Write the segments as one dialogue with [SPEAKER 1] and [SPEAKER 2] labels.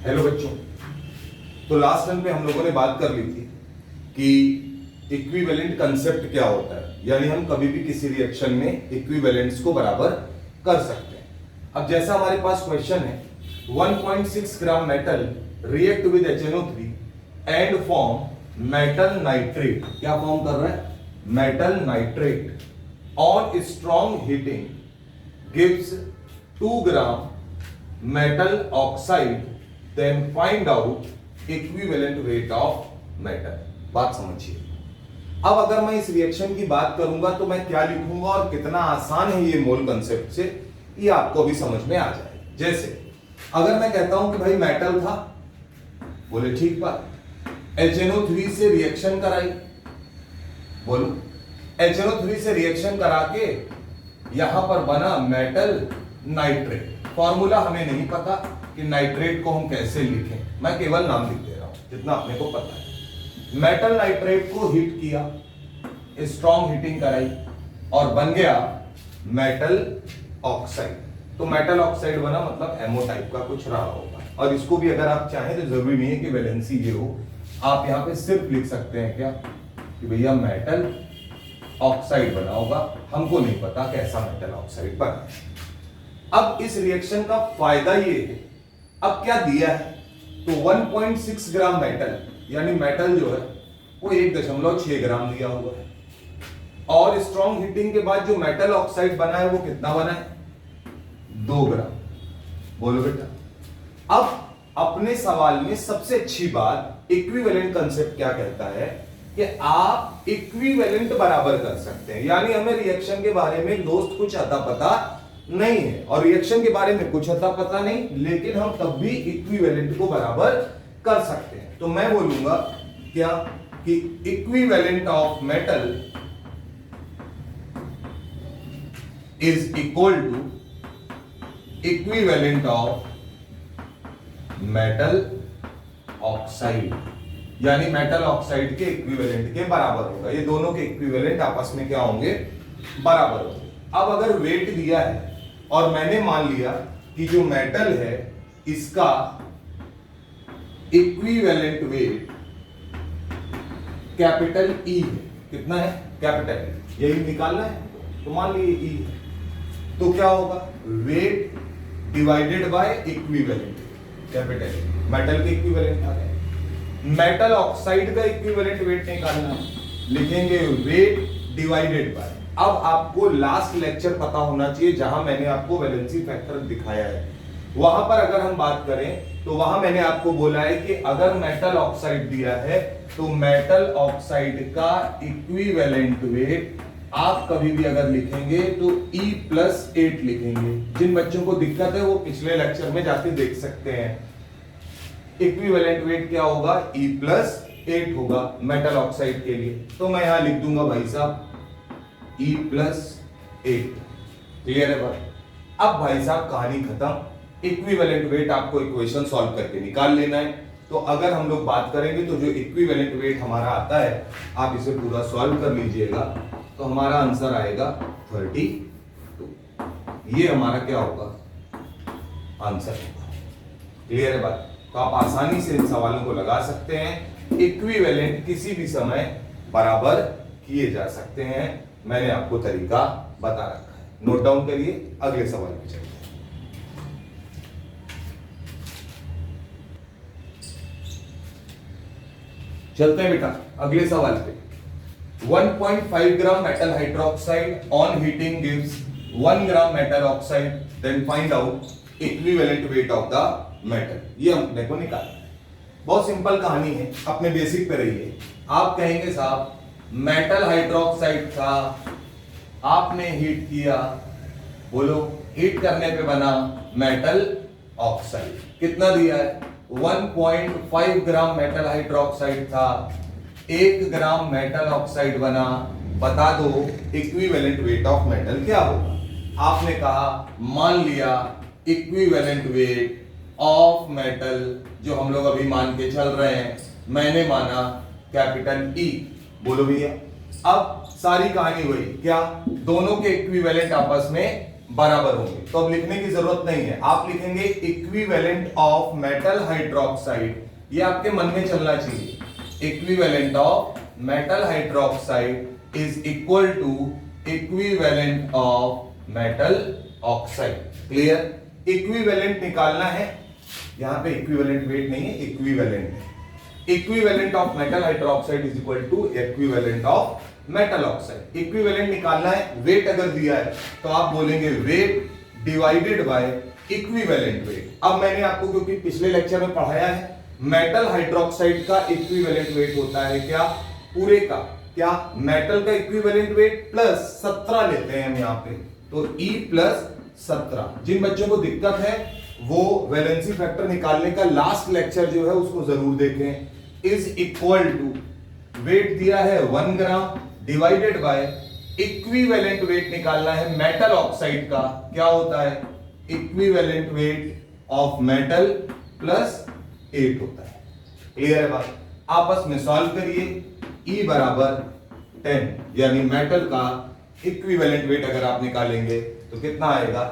[SPEAKER 1] Hello बच्चों, तो last time पे हम लोगों ने बात कर ली थी कि इक्विवेलेंट कंसेप्ट क्या होता है, यानी हम कभी भी किसी रिएक्शन में इक्विवेलेंट्स को बराबर कर सकते हैं। अब जैसा हमारे पास क्वेश्चन है 1.6 gram metal react with HNO3 and form metal nitrate. क्या फॉर्म कर रहा है? Metal nitrate on strong heating gives 2 gram metal oxide, then find out equivalent weight of metal। बात समझिए। अब अगर मैं इस रिएक्शन की बात करूंगा तो मैं क्या लिखूंगा और कितना आसान है ये मोल कंसेप्ट से, ये आपको भी समझ में आ जाए। जैसे अगर मैं कहता हूं कि भाई मेटल था, बोले ठीक बात, HNO3 से रिएक्शन कराई, बोलो HNO3 से रिएक्शन करा के यहां पर बना मेटल नाइट्रेट। फॉर्मूला हमें नहीं पता कि नाइट्रेट को हम कैसे लिखें, मैं केवल नाम लिख दे रहा हूं जितना अपने को पता है। मेटल नाइट्रेट को हीट किया, स्ट्रॉन्ग हीटिंग कराई और बन गया मेटल ऑक्साइड। तो मेटल ऑक्साइड बना, मतलब एमओ टाइप का कुछ रहा होगा। और इसको भी अगर आप चाहें तो जरूरी नहीं है कि वैलेंसी ये हो, आप यहां पे सिर्फ लिख सकते हैं क्या कि भैया मेटल ऑक्साइड बना होगा, हमको नहीं पता कैसा मेटल ऑक्साइड बना। अब इस रिएक्शन का फायदा ये है, अब क्या दिया है तो 1.6 ग्राम मेटल, यानी मेटल जो है वो 1.6 ग्राम दिया हुआ है, और स्ट्रॉन्ग हीटिंग के बाद जो मेटल ऑक्साइड बना है वो कितना बना है? 2 ग्राम। बोलो बेटा। अब अपने सवाल में सबसे अच्छी बात इक्विवेलेंट कंसेप्ट क्या कहता है कि आप इक्विवेलेंट बराबर कर सकते हैं, यानी हमें रिएक्शन के बारे में दोस्त कुछ अता पता नहीं है और रिएक्शन के बारे में कुछ अता पता नहीं, लेकिन हम तब भी इक्विवेलेंट को बराबर कर सकते हैं। तो मैं बोलूंगा क्या कि equivalent of metal is equal to equivalent of metal oxide, यानी मेटल ऑक्साइड के इक्विवेलेंट के बराबर होगा। ये दोनों के इक्विवेलेंट आपस में क्या होंगे? बराबर होंगे। अब अगर वेट दिया है और मैंने मान लिया कि जो मेटल है इसका इक्विवेलेंट वेट कैपिटल ई है, कितना है? कैपिटल, यही निकालना है तो मान लीजिए ई है, तो क्या होगा? Wait divided by equivalent, capital metal के इक्विवेलेंट आ गए। मेटल ऑक्साइड का इक्विवेलेंट वेट निकालना, लिखेंगे वेट डिवाइडेड बाय। अब आपको लास्ट लेक्चर पता होना चाहिए जहां मैंने आपको वैलेंसी फैक्टर दिखाया है, वहां पर अगर हम बात करें तो वहां मैंने आपको बोला है कि अगर मेटल ऑक्साइड दिया है तो मेटल ऑक्साइड का इक्विवेलेंट वेट आप कभी भी अगर लिखेंगे तो E+8 लिखेंगे। जिन बच्चों को दिक्कत है वो पिछले लेक्चर में जाके देख सकते हैं। इक्विवेलेंट वेट क्या होगा? E+8 होगा मेटल ऑक्साइड के लिए। तो मैं यहां लिख दूंगा भाई साहब E+8। क्लियर है बात? अब भाई साहब कहानी खत्म। इक्विवेलेंट वेट आपको इक्वेशन सॉल्व करके निकाल लेना है। तो अगर हम लोग बात करेंगे तो जो इक्विवेलेंट वेट हमारा आता है, आप इसे पूरा सॉल्व कर लीजिएगा तो हमारा आंसर आएगा 32। ये हमारा क्या होगा? आंसर होगा। क्लियर है बात? तो आप आसानी से इन सवालों को लगा सकते हैं। इक्विवेलेंट किसी भी समय बराबर किए जा सकते हैं, मैंने आपको तरीका बता रखा है। नोट डाउन करिए, अगले सवाल पे चलते हैं। चलते हैं बेटा अगले सवाल पे। 1.5 gram metal hydroxide on heating gives 1 gram metal oxide, then find out equivalent weight of the metal. ये हमने को निकालना है। बहुत सिंपल कहानी है, अपने बेसिक पे रहिए। आप कहेंगे साहब मेटल हाइड्रोक्साइड था, आपने हीट किया, बोलो हीट करने पे बना मेटल ऑक्साइड। कितना दिया है? 1.5 ग्राम मेटल हाइड्रोक्साइड था, 1 ग्राम मेटल ऑक्साइड बना। बता दो इक्विवेलेंट वेट ऑफ मेटल क्या होगा? आपने कहा, मान लिया इक्विवेलेंट वेट ऑफ मेटल जो हम लोग अभी मान के चल रहे हैं, मैंने माना कैपिटल ई। बोलो भैया। अब सारी कहानी वही, क्या? दोनों के इक्विवेलेंट आपस में बराबर होंगे। तो अब लिखने की जरूरत नहीं है, आप लिखेंगे इक्विवेलेंट ऑफ मेटल हाइड्रोक्साइड, ये आपके मन में चलना चाहिए। Equivalent of metal hydroxide is equal to equivalent of metal oxide. Clear? Equivalent निकालना है, यहां पे इक्विवेलेंट वेट नहीं है, equivalent. Equivalent of metal hydroxide is equal to equivalent of metal oxide. Equivalent निकालना है, वेट अगर दिया है तो आप बोलेंगे weight divided by equivalent weight. अब मैंने आपको क्योंकि पिछले लेक्चर में पढ़ाया है, मेटल हाइड्रोक्साइड का इक्विवेलेंट वेट होता है क्या? पूरे का। क्या? मेटल का इक्विवेलेंट वेट प्लस 17 लेते हैं हम यहां पे, तो E प्लस 17। जिन बच्चों को दिक्कत है वो वैलेंसी फैक्टर निकालने का लास्ट लेक्चर जो है उसको जरूर देखें। इज इक्वल टू, वेट दिया है 1 gram divided by equivalent wait निकालना है मेटल ऑक्साइड का, क्या होता है? Equivalent weight of metal plus 8 होता है। क्लियर है बात? आपस में सॉल्व करिए, E बराबर 10, यानी मेटल का इक्विवेलेंट वेट अगर आप निकालेंगे तो कितना आएगा?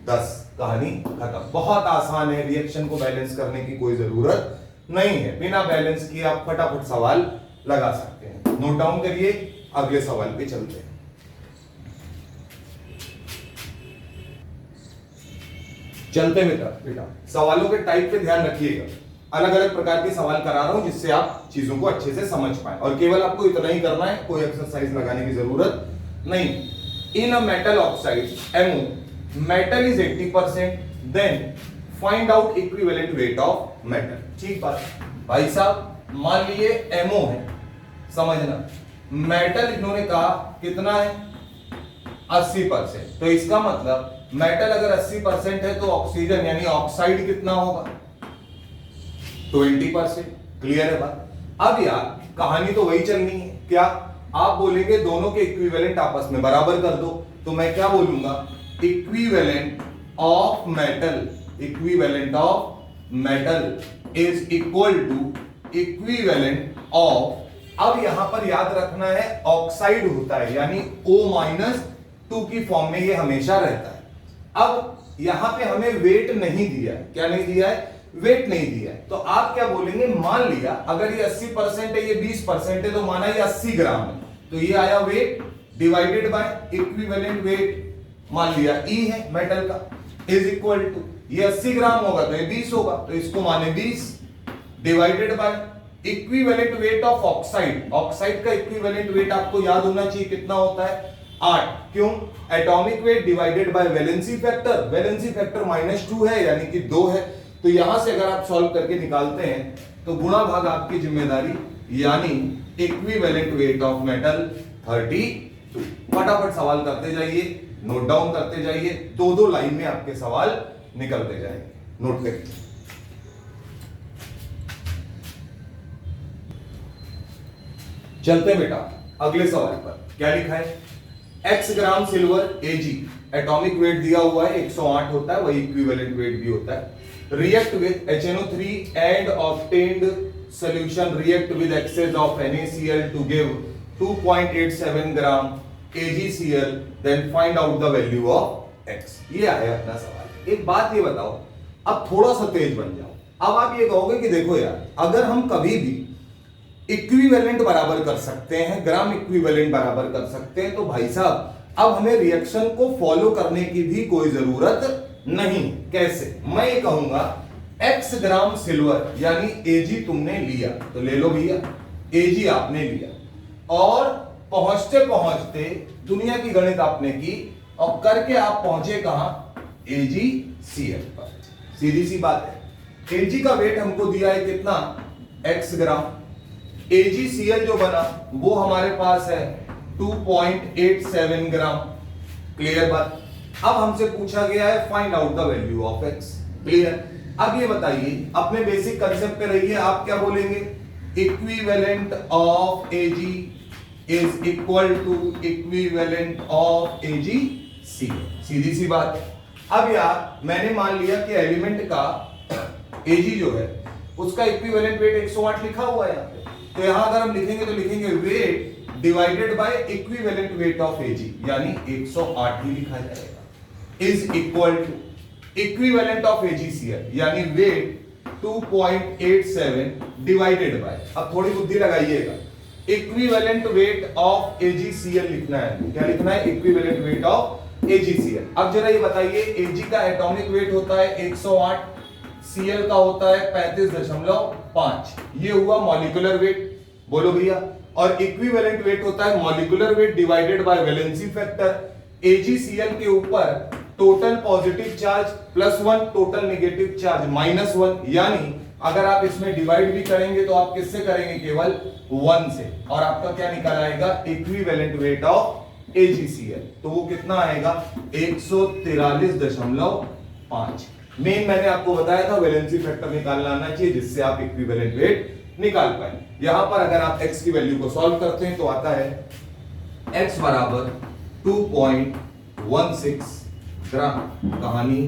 [SPEAKER 1] 10। कहानी खत्म। बहुत आसान है, रिएक्शन को बैलेंस करने की कोई जरूरत नहीं है, बिना बैलेंस किए आप फटाफट सवाल लगा सकते हैं। नोट डाउन करिए, अगले सवाल पे चलते हैं। चलते बेटा, सवालों के टाइप पे ध्यान रखिएगा। अलग अलग प्रकार के सवाल करा रहा हूं जिससे आप चीजों को अच्छे से समझ पाए, और केवल आपको इतना ही करना है, कोई एक्सरसाइज लगाने की जरूरत नहीं। In a metal oxide MO, metal is 80%, then find out equivalent weight of metal. ठीक बात भाई साहब, मान लिए MO है, समझना मेटल इन्होंने कहा कितना है? 80%। तो इसका मतलब मेटल अगर 80% है तो ऑक्सीजन यानी ऑक्साइड कितना होगा? 20%। क्लियर है बात? अब यार कहानी तो वही चलनी है। क्या आप बोलेंगे दोनों के इक्विवेलेंट आपस में बराबर कर दो, तो मैं क्या बोलूंगा? Equivalent of metal, equivalent of metal is equal to equivalent of, अब यहां पर याद रखना है ऑक्साइड होता है यानी O-2 की फॉर्म में ये हमेशा रहता है। अब यहां पे हमें वेट नहीं दिया है, क्या नहीं दिया है? वेट नहीं दिया है। तो आप क्या बोलेंगे? मान लिया अगर ये 80% है, ये 20% है, तो माना ये 80 ग्राम है, तो ये आया wait divided by equivalent wait, मान लिया E है मेटल का, इज इक्वल टू, ये 80 ग्राम होगा तो ये 20 होगा, तो इसको माने 20 divided by equivalent weight of oxide. Oxide का इक्विवेलेंट वेट आपको याद होना चाहिए कितना होता है? 8। क्यों? Atomic weight divided bye valency factor, valency factor -2 है यानी कि 2 है। तो यहां से अगर आप सॉल्व करके निकालते हैं तो गुणा भाग आपकी जिम्मेदारी, यानी इक्विवेलेंट वेट ऑफ मेटल 32। फटाफट सवाल करते जाइए, नोट डाउन करते जाइए, 2-2 लाइन में आपके सवाल निकलते जाएंगे। नोट करिए। चलते बेटा अगले सवाल पर। क्या लिखा है? x ग्राम सिल्वर Ag, एटॉमिक वेट दिया हुआ है 108 होता है, वही इक्विवेलेंट वेट भी होता है। React with HNO3 and obtained solution react with excess of NaCl to give 2.87 gram AgCl, then find out the value of x। ये आया अपना सवाल। एक बात ये बताओ, अब थोड़ा सा तेज बन जाओ। अब आप ये कहोगे कि देखो यार, अगर हम कभी भी इक्विवेलेंट बराबर कर सकते हैं, ग्राम इक्विवेलेंट बराबर कर सकते हैं, तो भाई साहब अब हमें रिएक्शन को फॉलो करने की भी कोई जरूरत नहीं। कैसे? मैं ये कहूंगा x ग्राम सिल्वर यानी Ag तुमने लिया तो ले लो भैया, Ag आपने लिया, और पहुंचते पहुंचते दुनिया की गणित आपने की और करके आप पहुंचे कहां? AgCl पर। सीधी सी बात है। Ag का वेट हमको दिया है कितना? x ग्राम। AgCl जो बना वो हमारे पास है 2.87 ग्राम। क्लियर बात? अब हमसे पूछा गया है find out the value of x। Clear? अब ये बताइए, अपने बेसिक कंसेप्ट पे रहिए, आप क्या बोलेंगे? Equivalent of Ag is equal to equivalent of AgCl। सीधी सी बात है। अब यार मैंने मान लिया कि एलिमेंट का Ag जो है उसका इक्विवेलेंट वेट 108 लिखा हुआ है यहाँ पे, तो यहां अगर हम लिखेंगे तो लिखेंगे weight divided by equivalent weight of Ag, यानी 108 ही लिखा जाएगा। Is equal to equivalent of AgCl यानी वेट 2.87 डिवाइडेड बाय, अब थोड़ी बुद्धि लगाइएगा, इक्विवेलेंट वेट ऑफ AgCl लिखना है। क्या लिखना है? Equivalent weight of AgCl। अब जरा ये बताइए, Ag का एटॉमिक वेट होता है 108, Cl का होता है 35.5, ये हुआ मॉलिक्यूलर वेट, बोलो भैया। और इक्विवेलेंट वेट होता है molecular weight divided bye valency factor. AgCl के ऊपर total positive charge +1, total negative charge -1, यानी अगर आप इसमें डिवाइड भी करेंगे तो आप किससे करेंगे? केवल 1 से, और आपका क्या निकल आएगा? Equivalent weight of AgCl। तो वो कितना आएगा? 143.5। मेन मैंने आपको बताया था वैलेंसी फैक्टर निकालना आना चाहिए जिससे आप इक्विवेलेंट वेट निकाल पाए। यहां पर अगर आप x की वैल्यू को सॉल्व करते हैं तो आता है x बराबर 2.16 ग्राम। कहानी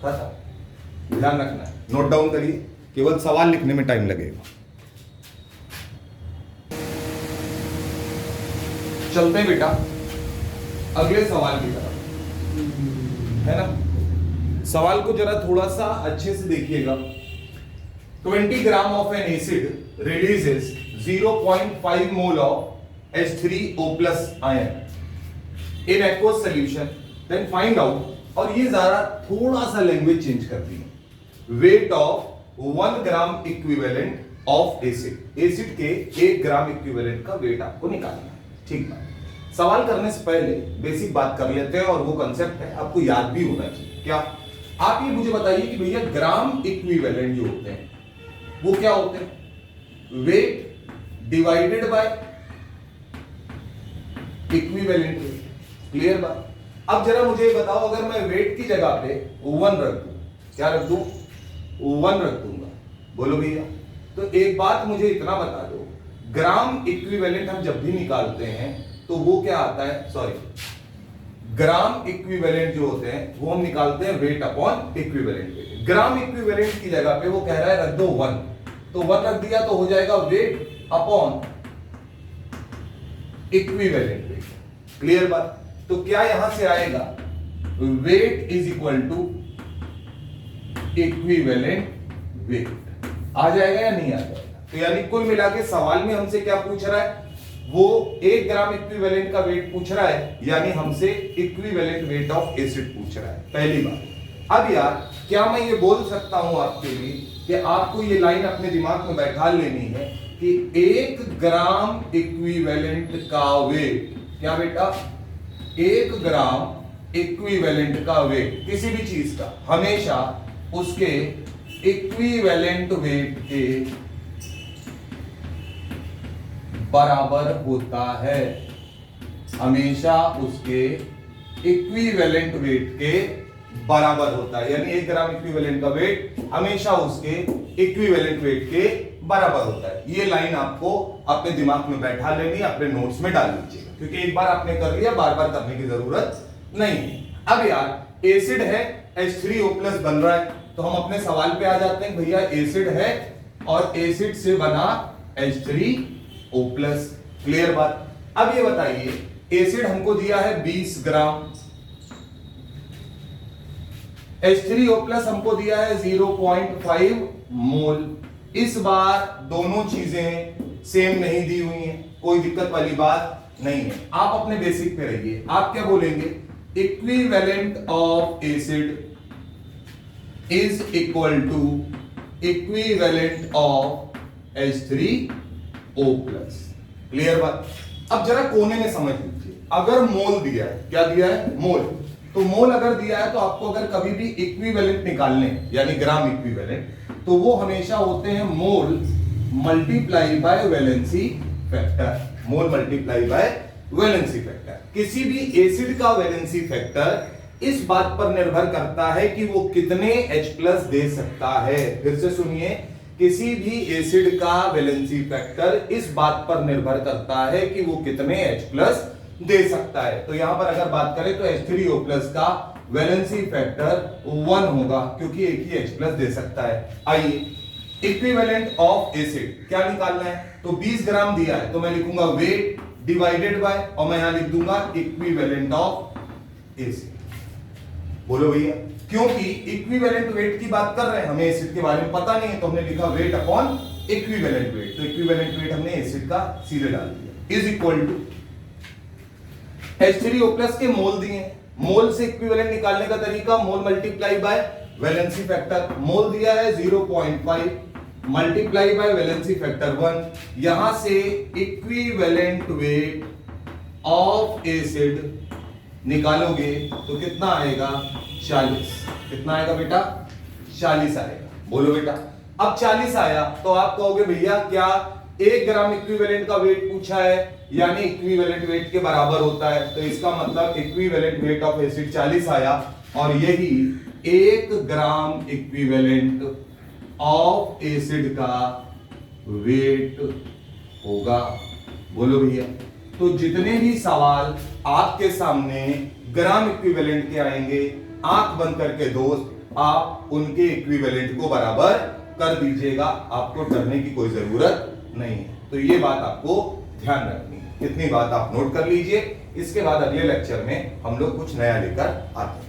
[SPEAKER 1] खत्म। ध्यान रखना है, नोट डाउन करिए, केवल सवाल लिखने में टाइम लगेगा। चलते हैं बेटा अगले सवाल की तरफ, है ना। सवाल को जरा थोड़ा सा अच्छे से देखिएगा। 20 gram of an acid releases 0.5 mole of H3O+ ion in aqueous solution, then find out, और ये जरा थोड़ा सा लैंग्वेज चेंज कर दी, weight of 1 gram equivalent of acid. Acid के 1 ग्राम इक्विवेलेंट का वेट आपको निकालना है, ठीक है। सवाल करने से पहले बेसिक बात कर लेते हैं, और वो कंसेप्ट है आपको याद भी होना चाहिए। क्या? आप ये मुझे बताइए कि भैया ग्राम इक्विवेलेंट जो होते हैं वो क्या होते हैं? Wait divided by equivalent weight. Clear बात? अब जरा मुझे बताओ, अगर मैं वेट की जगह पे 1 रख दूं, क्या रख दूं? 1 रख दूंगा, बोलो भैया। तो एक बात मुझे इतना बता दो, ग्राम इक्विवेलेंट हम जब भी निकालते हैं तो वो क्या आता है? सॉरी, ग्राम इक्विवेलेंट जो होते हैं वो हम निकालते हैं wait upon equivalent wait. Gram equivalent की जगह पे वो कह रहा है रख दो 1, तो 1 रख दिया तो हो जाएगा weight upon equivalent weight. Clear बात? तो क्या यहां से आएगा? Weight is equal to equivalent weight. आ जाएगा या नहीं आ जाएगा? तो यानी कुल मिला के सवाल में हमसे क्या पूछ रहा है? वो 1 ग्राम इक्विवेलेंट का वेट पूछ रहा है, यानी हमसे इक्विवेलेंट वेट ऑफ एसिड पूछ रहा है, पहली बात। अब यार क्या मैं ये बोल सकता हूं आपके लिए कि आपको ये लाइन अपने दिमाग में बैठा लेनी है कि 1 ग्राम इक्विवेलेंट का वेट, क्या बेटा? 1 ग्राम इक्विवेलेंट का वेट किसी भी चीज का हमेशा उसके इक्विवेलेंट वेट के बराबर होता है। हमेशा उसके इक्विवेलेंट वेट के बराबर होता है, यानी 1 ग्राम इक्विवेलेंट का वेट हमेशा उसके इक्विवेलेंट वेट के बराबर होता है। ये लाइन आपको अपने दिमाग में बैठा लेनी, अपने नोट्स में डाल लीजिएगा, क्योंकि एक बार आपने कर लिया, बार बार करने की जरूरत नहीं है। अब यार एसिड है, H3O+ बन रहा है, तो हम अपने सवाल पे आ जाते हैं। भैया एसिड है और एसिड से बना H3O+। क्लियर बात? अब ये बताइए, एसिड हमको दिया है 20 ग्राम, H3O+ हमको दिया है 0.5 मोल। इस बार दोनों चीजें सेम नहीं दी हुई हैं, कोई दिक्कत वाली बात नहीं है। आप अपने बेसिक पे रहिए। आप क्या बोलेंगे? Equivalent of acid is equal to equivalent of H3O+। Clear बात? अब जरा कोने में समझ लीजिए, अगर मोल दिया है, क्या दिया है? मोल। तो मोल अगर दिया है तो आपको अगर कभी भी इक्विवेलेंट निकालने, यानी ग्राम इक्विवेलेंट, तो वो हमेशा होते हैं mole multiply by valency factor. Mole multiply by valency factor. किसी भी एसिड का वैलेंसी फैक्टर इस बात पर निर्भर करता है कि वो कितने H+ दे सकता है। फिर से सुनिए, किसी भी एसिड का वैलेंसी फैक्टर इस बात पर निर्भर करता है कि वो कितने H+ दे सकता है। तो यहां पर अगर बात करें तो H3O+ का वैलेंसी फैक्टर 1 होगा, क्योंकि एक ही H+ दे सकता है। आइए, इक्विवेलेंट ऑफ एसिड क्या निकालना है? तो 20 ग्राम दिया है, तो मैं लिखूंगा वेट डिवाइडेड बाय, और मैं यहां लिख दूंगा इक्विवेलेंट ऑफ एसिड। बोलो भैया, क्योंकि इक्विवेलेंट वेट की बात कर रहे हैं, हमें एसिड के बारे में पता नहीं है, तो हमने लिखा वेट अपॉन इक्विवेलेंट वेट। तो इक्विवेलेंट वेट हमने एसिड का सीधे डाल दिया, इज इक्वल टू H3O+ के मोल दिए, मोल से इक्विवेलेंट निकालने का तरीका मोल मल्टीप्लाई बाय वैलेंसी फैक्टर। मोल दिया है 0.5 मल्टीप्लाई बाय वैलेंसी फैक्टर 1। यहां से इक्विवेलेंट वेट ऑफ एसिड निकालोगे तो कितना आएगा 40। कितना आएगा बेटा 40 आएगा। बोलो बेटा, अब 40 आया तो आप कहोगे भैया क्या 1 ग्राम इक्विवेलेंट का वेट पूछा है, यानी इक्विवेलेंट वेट के बराबर होता है, तो इसका मतलब इक्विवेलेंट वेट ऑफ एसिड 40 आया, और यही 1 ग्राम इक्विवेलेंट ऑफ एसिड का वेट होगा। बोलो भैया, तो जितने भी सवाल आपके सामने ग्राम इक्विवेलेंट के आएंगे, आंख बंद करके दोस्त आप उनके इक्विवेलेंट को बराबर कर दीजिएगा, आपको डरने की कोई जरूरत नहीं है। तो ये बात आपको ध्यान रखनी है, इतनी बात आप नोट कर लीजिए। इसके बाद अगले लेक्चर में हम लोग कुछ नया लेकर आते हैं।